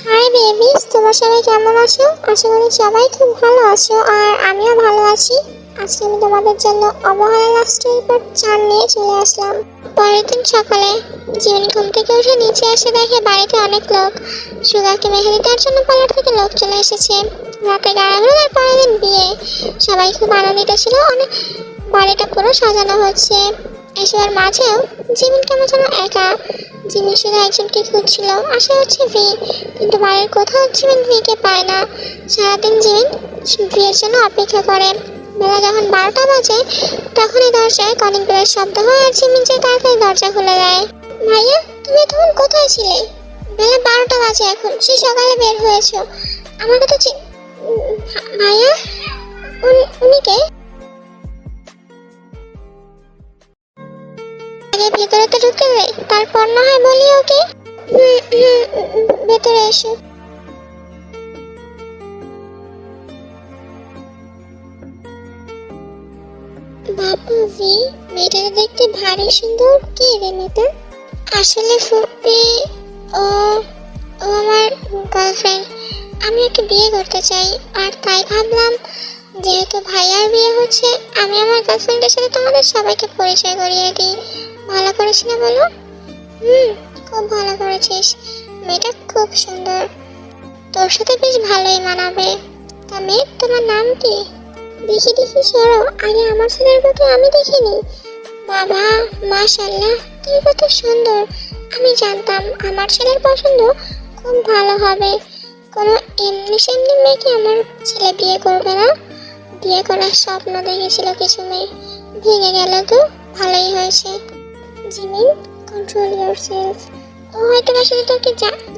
High babies, তোমরা সবাই কেমন আছো? আশা করি সবাই খুব ভালো আছো আর আমিও ভালো আছি। আজকে আমি তোমাদের জন্য অবহেলা লাভ স্টোরি পার্ট 4 নিয়ে চলে আসলাম। পরের দিন সকালে জিমিন ঘুম থেকে উঠে নিচে এসে দেখে বাড়িতে অনেক লোক। সুগাকে মেহেদি দেওয়ার জন্য পার্লার থেকে লোক চলে এসেছে। রাতে গায়ে হলুদ আর পরের দিন বিয়ে। সবাই খুব আনন্দিত ছিল। অনেক বাড়িটা পুরো সাজানো হচ্ছে। এসবের মাঝেও জিমিন কেমন যেন একা। জিমিন শুধু একজনকে খুঁজছিল, আশা হচ্ছে ভি, কিন্তু বাড়ির কোথাও জিমিন ভিকে পায় না। সারাদিন জিমিন ভিয়ের জন্য অপেক্ষা করে। বেলা যখন 12টা বাজে তখনই দরজায় কলিং বেলের শব্দ হয় আর জিমিন যে তাড়াতাড়ি দরজা খুলে দেয়। ভাইয়া, তুমি তখন কোথায় ছিলে? বেলা 12টা বাজে এখন, সে সকালে বের হয়েছো। আমার কথা ভাইয়া, উনি কে? আগে ভেতরে তো ঢুকতে দেবে, তারপর না হয় বলি ওকে। ভেতরে এসো। বাবা ভি, মেয়েটা দেখতে ভারী সুন্দর। কে রে মেয়েটা? আসলে ফুপি, ও ও আমার গার্লফ্রেন্ড। আমি ওকে বিয়ে করতে চাই, আর তাই ভাবলাম যেহেতু ভাইয়ার বিয়ে হচ্ছে, আমি আমার গার্লফ্রেন্ডের সাথে তোমাদের সবাইকে পরিচয় করিয়ে দিই। ভালো করেছি না বলো? খুব ভালো করেছিস। মেয়েটা খুব সুন্দর, তোর সাথে বেশ ভালোই মানাবে। তা মেয়ে, তোমার নাম কি? দেখি দেখি, সরো, আগে আমার ছেলের মতো আমি দেখিনি। বাবা, মাশাআল্লাহ, তুমি কত সুন্দর। আমি জানতাম আমার ছেলের পছন্দ খুব ভালো হবে। কোনো এমনি সেমনি মেয়েকে আমার ছেলে বিয়ে করবে না। বিয়ে করার স্বপ্ন দেখেছিল কিছু মেয়ে, ভেঙে গেল তো ভালোই হয়েছে। Jimin, control yourself. ও হয়তো আসলে তোকে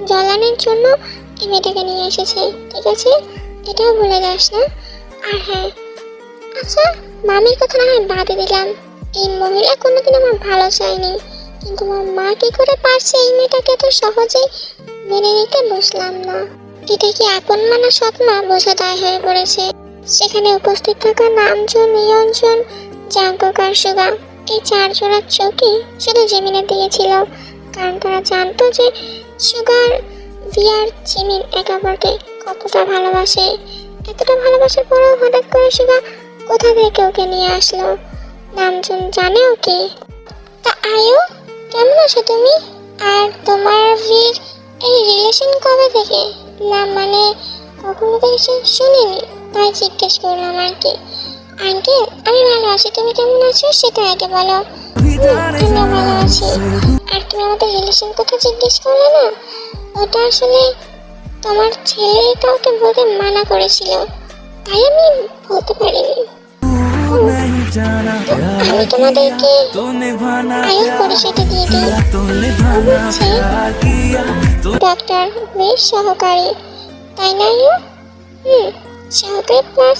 জ্বালানোর জন্য এই মেয়েটাকে নিয়ে এসেছে, ঠিক আছে? এটাও ভুলে যাস না। আর হ্যাঁ, আচ্ছা, মামির কথা না হয় বাদে দিলাম। এই মহিলা কোনোদিন আমার ভালো চায়নি, কিন্তু আমার মা কি করে পারছে এই মেয়েটাকে এত সহজেই মেনে নিতে বুঝলাম না। এটা কি আপন মানা সৎমা বোঝা দায় হয়ে পড়েছে। সেখানে উপস্থিত থাকা নামজন, নিয়ঞ্জন, জাঙ্কুক আর সুগা, এই 4 জোড়ার চোখই শুধু জিমিনের দিয়েছিল। কারণ তারা জানতো যে সুগার ভি আর জিমিন একে অপরকে কতটা ভালোবাসে। এতটা ভালোবাসার পরেও হঠাৎ করে সুগা কোথা থেকে ওকে নিয়ে আসলো? নামজন জানে ওকে। তা আয়ু, কেমন আছো তুমি? আর তোমার ভির এই রিলেশন কবে থেকে? না মানে কখনো তো কিছু শুনিনি, তাই জিজ্ঞেস করলাম আর কি। আঙ্কেল, আমি ভালো আছি, তুমি কেমন আছো সেটা আগে বলো। আমিও ভালো আছি। আর তুমি আমাদের রিলেশন কথা জিজ্ঞেস করলে না, ওটা আসলে তোমার ছেলে কাউকে বলতে মানা করেছিল, তাই আমি বলতে পারিনি। আমি তোমাদেরকে আয়ুর পরিচয়টা দিয়ে দিই। হচ্ছে ডক্টর বেশ সহকারী, তাই না আয়ু? সহকারী প্লাস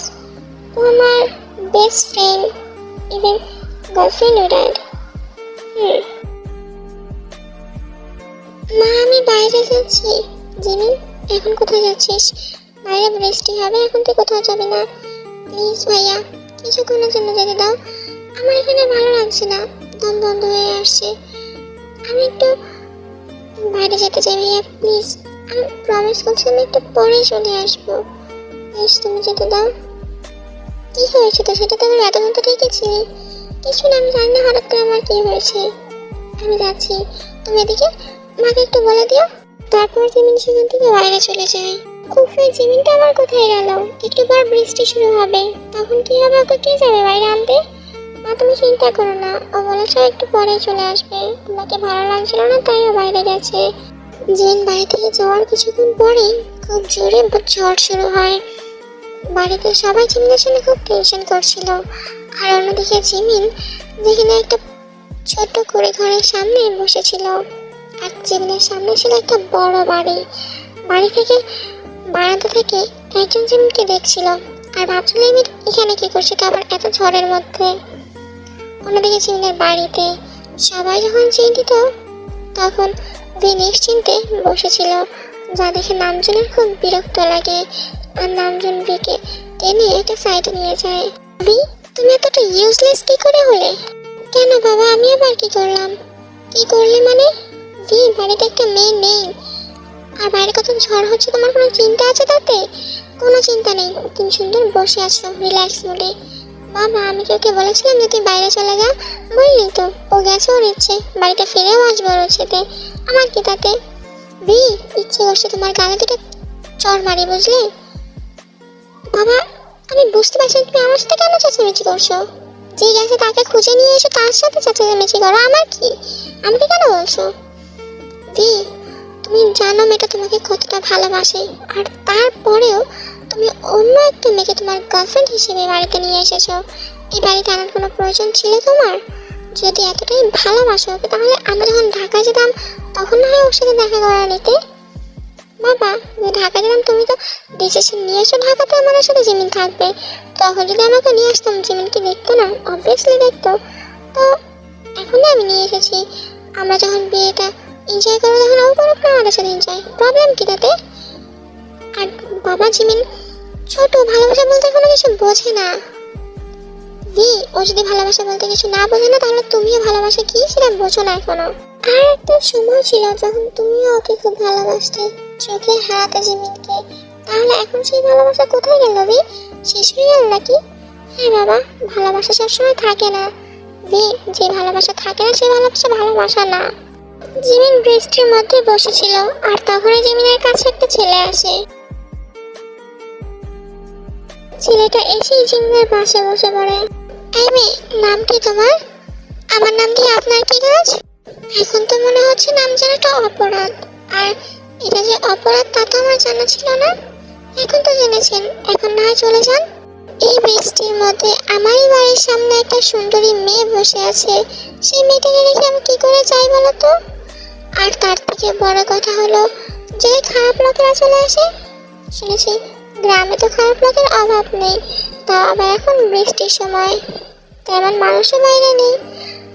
ও আমার বেস্ট ফ্রেন্ড, ইভেন গার্লফ্রেন্ড ও ড্যাড। মা, আমি বাইরে যাচ্ছি। জিমিন, এখন কোথায় যাচ্ছিস? বাইরে বৃষ্টি হবে, এখন তুই কোথাও যাবি না। প্লিজ ভাইয়া, কিছুক্ষণের জন্য যেতে দাও। আমার এখানে ভালো লাগছে না, দম বন্ধ হয়ে আসছে। আমি একটু বাইরে যেতে চাই ভাইয়া, প্লিজ। আমি প্রমিস করছি আমি একটু পরেই চলে আসবো। প্লিজ তুমি যেতে দাও। কি হয়েছে তো, সেটা তো আমার এত মতো দেখেছিলি। কিছু না, আমি জানি না হঠাৎ করে আমার কি হয়েছে। আমি যাচ্ছি, তুমি এদিকে মাকে একটু বলে দিও। তারপর জিমিন সেখান থেকে বাইরে চলে যায়। উফে, জিমিনটা আবার কোথায় গেল? একটু পর বৃষ্টি শুরু হবে, তখন কি হবে? ওকে কে যাবে বাইরে আনতে? মা, তুমি চিন্তা করো না, ও বলেছে একটু পরে চলে আসবে। ওনাকে ভালো লাগছিল না, তাই ও বাইরে গেছে। জিমিন বাড়ি থেকে যাওয়ার কিছুক্ষণ পরেই খুব জোরে ঝড় শুরু হয়। বাড়িতে সবাই জিমিনের জন্য খুব টেনশন করছিল। আর অন্যদিকে জিমিন যেখানে একটা ছোট্ট কুড়ে ঘরের সামনে বসেছিল, আর জিমিনের সামনে ছিল একটা বড় বাড়ি। বাড়ি থেকে বারান্দা থেকে একজন জিমিনকে দেখছিল আর ভাবছিল আমি এখানে কি করছি, তা আবার এত ঝড়ের মধ্যে। অন্যদিকে জিমিনের বাড়িতে সবাই যখন চিন্তিত, তখন ভি নিশ্চিন্তে বসেছিল, যা দেখে নামজনের খুব বিরক্ত লাগে। আর নামজন ভিকে টেনে একটা সাইডে নিয়ে যায়। ভি, তুমি এতটা ইউজলেস কি করে হলে? কেন বাবা, আমি আবার কি করলাম? কি করলে মানে? ভি, বাড়িতে একটা মেয়ে নেই, আর বাইরে কত ঝড় হচ্ছে, তোমার কোনো চিন্তা আছে তাতে? কোনো চিন্তা নেই, তুমি সুন্দর বসে আছো রিল্যাক্স মোডে। বাবা, আমি কি ওকে বলেছিলাম যে তুই বাইরে চলে যা? বললি তো, ও গেছে ওর ইচ্ছে, বাড়িতে ফিরেও আসবো ওর ইচ্ছেতে, আমার কি তাতে? বি, ইচ্ছে করছে তোমার গালে দুটো চর মারি, বুঝলে? বাবা, আমি বুঝতে পারছি না তুমি আমার সাথে কেন চেঁচামেচি করছো। যে গেছে তাকে খুঁজে নিয়ে এসো, তার সাথে চেঁচামেচি করো, আমার কি? আমাকে কেন বলছো? দি, তুমি জানো মেয়েটা তোমাকে কতটা ভালোবাসে, আর তারপরেও তুমি অন্য একটা মেয়েকে তোমার গার্লফ্রেন্ড হিসেবে বাড়িতে নিয়ে এসেছো। এই বাড়িতে আনার কোনো প্রয়োজন ছিল তোমার? যদি এতটাই ভালোবাসো ওকে, তাহলে আমরা যখন ঢাকায় যেতাম তখন না হয় ওর সাথে দেখা করে নিতে। বাবা, যে ঢাকায় যেতাম তুমি তো ডিসিশন নিয়েছো ঢাকাতে আমার সাথে জিমিন থাকবে, তখন যদি আমাকে নিয়ে আসতাম জিমিন কি দেখতো না? অবভিয়াসলি দেখতো। তো এখন আমি নিয়ে এসেছি, আমরা যখন বিয়েটা এনজয় করবো তখন ও করুক না আমাদের সাথে এনজয়, প্রবলেম কি তাতে? আর বাবা, জিমিন ছোট, ভালোবাসা বলতে কোনো কিছু বোঝে না। ও যদি ভালোবাসা বলতে কিছু না বোঝে না, তাহলে তুমিও ভালোবাসা কি সেটা বোঝো না এখনো। আর একটা সময় ছিল যখন তুমিও ওকে খুব ভালোবাসতে, চোখে হারাতে জিমিনকে, তাহলে এখন সেই ভালোবাসা কোথায় গেল? শেষ হয়ে গেল নাকি? হ্যাঁ বাবা, ভালোবাসা সবসময় থাকে না। যে ভালোবাসা থাকে না সে ভালোবাসা ভালোবাসা না। জিমিন বৃষ্টির মধ্যে বসেছিল, আর তখনই জিমিনের কাছে একটা ছেলে আসে। ছেলেটা এসেই জিমিনের পাশে বসে পড়ে। এই মেয়ে, নাম কি তোমার? আমার নাম দিয়ে আপনার কি কাজ? এখন তো মনে হচ্ছে নাম জানাটা অপরাধ, আর এটা যে অপরাধ তা তো আমার জানা ছিল না। এখন তো জেনেছেন, এখন না হয় চলে যান। এই বৃষ্টির মধ্যে আমারই বাড়ির সামনে একটা সুন্দরী মেয়ে বসে আছে, সেই মেয়েটাকে রেখে আমি কি করে চাই বলো তো? আর তার থেকে বড় কথা হলো, যে খারাপ লোকেরা চলে আসে, শুনেছি গ্রামে তো খারাপ লোকের অভাব নেই, তাও আবার এখন বৃষ্টির সময়, তেমন মানুষও বাইরে নেই,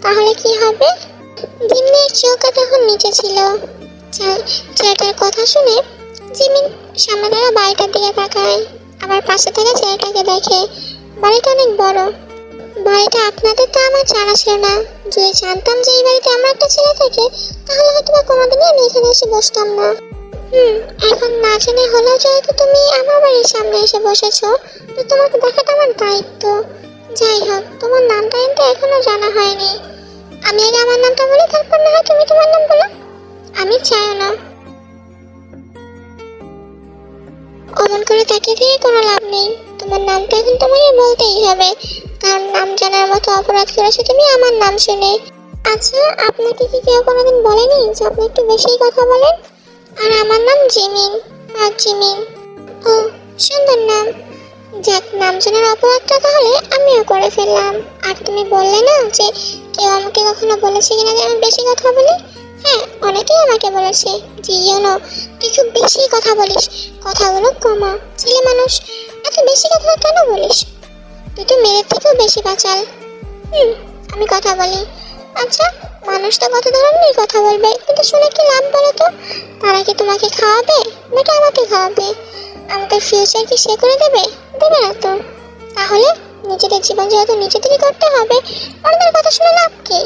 তাহলে কি হবে? জিমিনের চোখটা তখন নিচে ছিল। ছেলেটার কথা শুনে জিমিন সামনে থাকা বাড়িটার দিকে তাকায়, আবার পাশে থাকা ছেলেটাকে দেখে। বাড়িটা অনেক বড়। বাড়িটা আপনাদের তো আমার জানা ছিল না, যদি জানতাম যে এই বাড়িতে আমার একটা ছেলে থাকে, তাহলে হয়তো বা কোনোদিনই আমি এখানে এসে বসতাম না। এখন না জেনে হলেও যেহেতু তুমি আমার বাড়ির সামনে এসে বসেছো, তো তোমাকে দেখাটা আমার দায়িত্ব। যাই হোক, তোমার নামটা কিন্তু এখনো জানা হয়নি। আমি আগে আমার নামটা বলি, তারপর না হয় তুমি তোমার নাম বলো। আমি চাইও না। অমন করে তাকিয়ে থেকে কোনো লাভ নেই, তোমার নামটা এখন তোমাকে বলতেই হবে, কারণ নাম জানার মতো অপরাধ করেছো তুমি আমার নাম শুনে। আচ্ছা, আপনাকে কি কেউ কোনোদিন বলেনি যে আপনি একটু বেশিই কথা বলেন? আর আমার নাম জিমিন। আর জিমিন, ও সুন্দর নাম। যাক, নাম জানার অপরাধটা তাহলে আমিও করে ফেললাম। আর তুমি বললে না যে কেউ আমাকে কখনো বলেছে কিনা যে আমি বেশি কথা বলি? হ্যাঁ, অনেকেই আমাকে বলেছে যে তুই খুব বেশি কথা বলিস, কথাগুলো কমা, ছেলে মানুষ, এত বেশি কথা কেন বলিস? তুই তো মেয়ের থেকেও বেশি বাচাল। আমি কথা বলি। আচ্ছা, মানুষ তো কত ধরনের কথা বলবে, কিন্তু শুনে কি লাভ বলো তো? তারা কি তোমাকে খাওয়াবে নাকি আমাকে খাওয়াবে? আমাদের ফিউচার কি সে করে দেবে? দেবে না তো। তাহলে নিজেদের জীবন যেহেতু নিজেদেরই করতে হবে, অন্যদের কথা শুনে লাভ কি?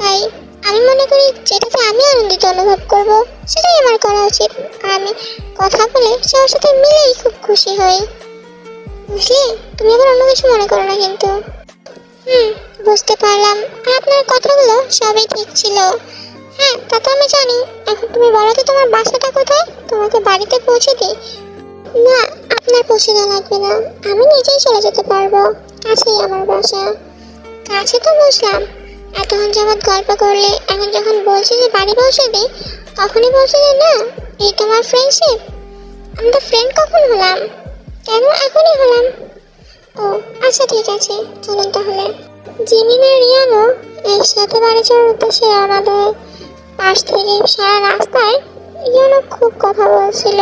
তাই আমি মনে করি যেটাতে আমি আনন্দিত অনুভব করব সেটাই আমার করা উচিত। আর আমি কথা বলে সবার সাথে মিলেই খুব খুশি হই, বুঝলে? তুমি আবার অন্য কিছু মনে করো না কিন্তু। বুঝতে পারলাম। আর আপনার কথাগুলো সবই ঠিক ছিল। হ্যাঁ, তা তো আমি জানি। এখন তুমি বলো তো তোমার বাসাটা কোথায়, তোমাকে বাড়িতে পৌঁছে দিই? না, আপনার পৌঁছে দেওয়া লাগবে না, আমি নিজেই চলে যেতে পারবো, কাছেই আমার বাসা। কাছে তো বুঝলাম, এতক্ষণ যাবৎ গল্প করলে, এখন যখন বলছি যে বাড়ি পৌঁছে দিই, তখনই পৌঁছে দিই না? এই তোমার ফ্রেন্ডশিপ? আমি তো ফ্রেন্ড কখন হলাম? কেন এখনই হলাম? ও আচ্ছা, ঠিক আছে, চলুন তাহলে। জিমিন আর রিয়ানও একসাথে বাড়ি যাওয়ার উদ্দেশ্যে রওনা দেয়। পাশ থেকে সারা রাস্তায় রিয়ানও খুব কথা বলছিল।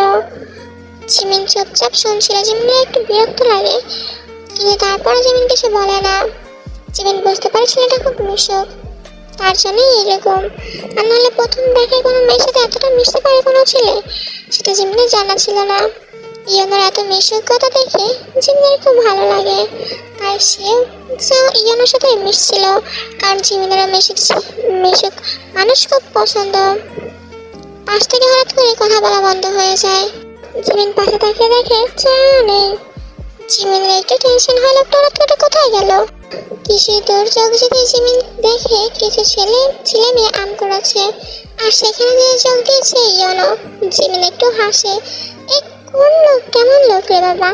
জিমিন চুপচাপ শুনছিল। জিমিনের একটু বিরক্ত লাগে, কিন্তু তারপরে জিমিন কিছু বলে না। জিমিন বুঝতে পারে ছেলেটা খুব মিশুক, তার জন্যই এরকম। আর নাহলে প্রথম দেখে কোনো মেয়ের সাথে এতটা মিশতে পারে কোনো ছেলে, সেটা জিমিনের জানা ছিল না। ইয়ানোর এত মিশুকতা দেখে জিমিনের খুব ভালো লাগে, তাই সেও ইয়ানোর সাথে মিশছিল, কারণ জিমিনেরও মিশুক মানুষ খুব পছন্দ। পাশ থেকে হঠাৎ করে কথা বলা বন্ধ হয়ে যায়। জিমিন পাশে তাকিয়ে দেখে চেহারা নেই। জিমিনের একটু টেনশন হয়, লোকটা হঠাৎ করে কোথায় গেল। কিছু দূর চোখ যেতে জিমিন দেখে কিছু ছেলে মেয়ে আম করেছে, আর সেখানে যে চোখ দিয়েছে ইয়নো। জিমিন একটু হাসে, এ কোন লোক, কেমন লোক রে বাবা,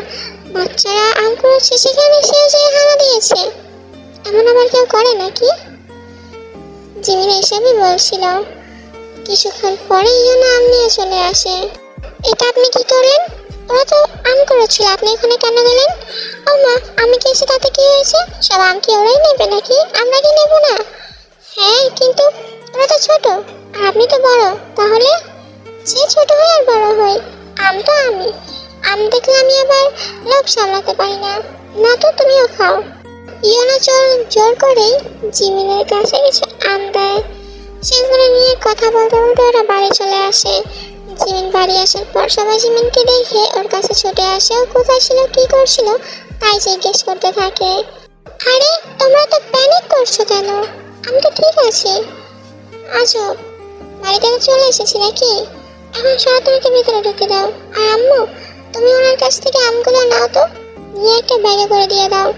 বাচ্চারা আম করেছে সেখানে সে যে হানা দিয়েছে, এমন আবার কেউ করে নাকি? জিমিন এসবই বলছিল। কিছুক্ষণ পরে ইয়নো আম নিয়ে চলে আসে। এটা আপনি কি করলেন? ওরা তো আম করেছিল, আপনি এখানে কেন গেলেন? ও মা, আমি কি এসে তাতে কি হয়েছে? সব আম কি ওরাই নেবে নাকি? আমরা কি নেব না? হ্যাঁ, কিন্তু ওরা তো ছোট আর আপনি তো বড়, তাহলে? সে ছোট হয় আর বড় হয়, আম তো আমি। আম দেখলে আমি আবার লোভ সামলাতে পারি না। না তো তুমিও খাও। ইয়োনা জোর করেই জিমিনের কাছে কিছু আম দেয়। সেগুলো নিয়ে কথা বলতে বলতে ওরা বাড়ি চলে আসে। জিমিন বাড়ি আসার পর সবাই জিমিনকে দেখে ওর কাছে ছুটে আসে। ও কোথায় ছিল, কি করছিল তাই জিজ্ঞেস করতে থাকে। আরে তোমরা তো প্যানিক করছো কেন? আমি তো ঠিক আছি। আজব, বাড়িতে তো চলে এসেছি নাকি? এখন সরাসরি ভিতরে ঢুকে দাও। আর আম্মু, তুমি ওনার কাছ থেকে আমগুলো নাও তো, নিয়ে একটা ব্যাগে করে দিয়ে দাও।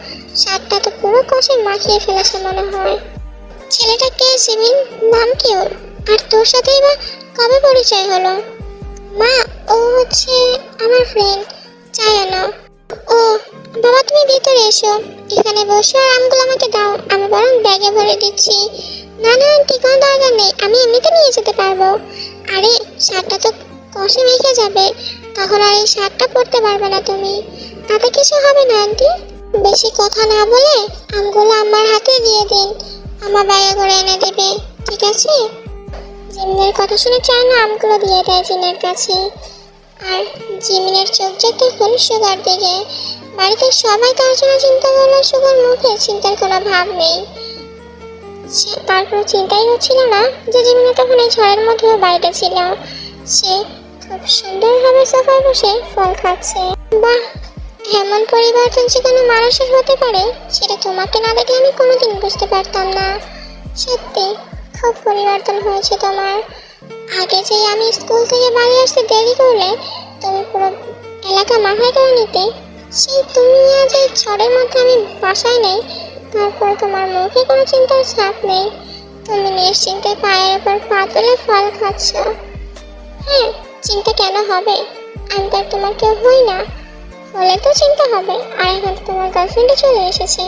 শাকটা তো পুরো কষে মাখিয়ে ফেলেছে মনে হয়। ছেলেটা কে জিমিন? নাম কি ওর? আর তোর সাথেই বা কবে পরিচয় হলো? মা, ও হচ্ছে আমার ফ্রেন্ড চায়না। ও বাবা, তুমি ভিতরে এসো, এখানে বসো আর আমগুলো আমাকে দাও, আমি বরং ব্যাগে ভরে দিচ্ছি। না না আন্টি, কোনো দরকার নেই, আমি এমনিতে নিয়ে যেতে পারবো। আরে শাকটা তো কষে মেখে যাবে, তখন আর এই শাকটা পরতে পারবে না তুমি। তাতে কিছু হবে না আন্টি। বেশি কথা না বলে আমগুলো আমার হাতে দিয়ে দিন, আমার ব্যাগে করে এনে দেবে, ঠিক আছে? জিমিনের কথা শুনে চায়না আমগুলো দিয়ে দেয় জিনের কাছে। আর জিমিনের চোখ যায় তখন সুগার দিকে। বাড়িতে সবাই তার জন্য চিন্তা করলো, সুগার মুখে চিন্তার কোনো ভাব নেই। তার কোনো চিন্তাই হচ্ছিল না যে জিমিনে তখন এই ঝড়ের মধ্যেও বাড়িতে ছিল। সে খুব সুন্দরভাবে সোফায় বসে ফল খাচ্ছে। বাহ, এমন পরিবর্তন যে কোনো মানুষের হতে পারে সেটা তোমাকে না দেখলে আমি কোনোদিন বুঝতে পারতাম না। সত্যি খুব পরিবর্তন হয়েছে তোমার। আগে যে আমি স্কুল থেকে বাড়ি আসতে দেরি করলে তুমি পুরো এলাকা মাথায় করে নিতে, সেই তুমি আজ এই ঝড়ের মধ্যে আমি বাসায় নেই, তারপর তোমার মুখে কোনো চিন্তার ছাপ নেই। তুমি নিশ্চিন্তে পায়ের উপর পা তুলে ফল খাচ্ছ। হ্যাঁ, চিন্তা কেন হবে? আমি তো আর তোমার কেউ হই না, হলে তো চিন্তা হবে। আর এখন তোমার গার্লফ্রেন্ডে চলে এসেছে।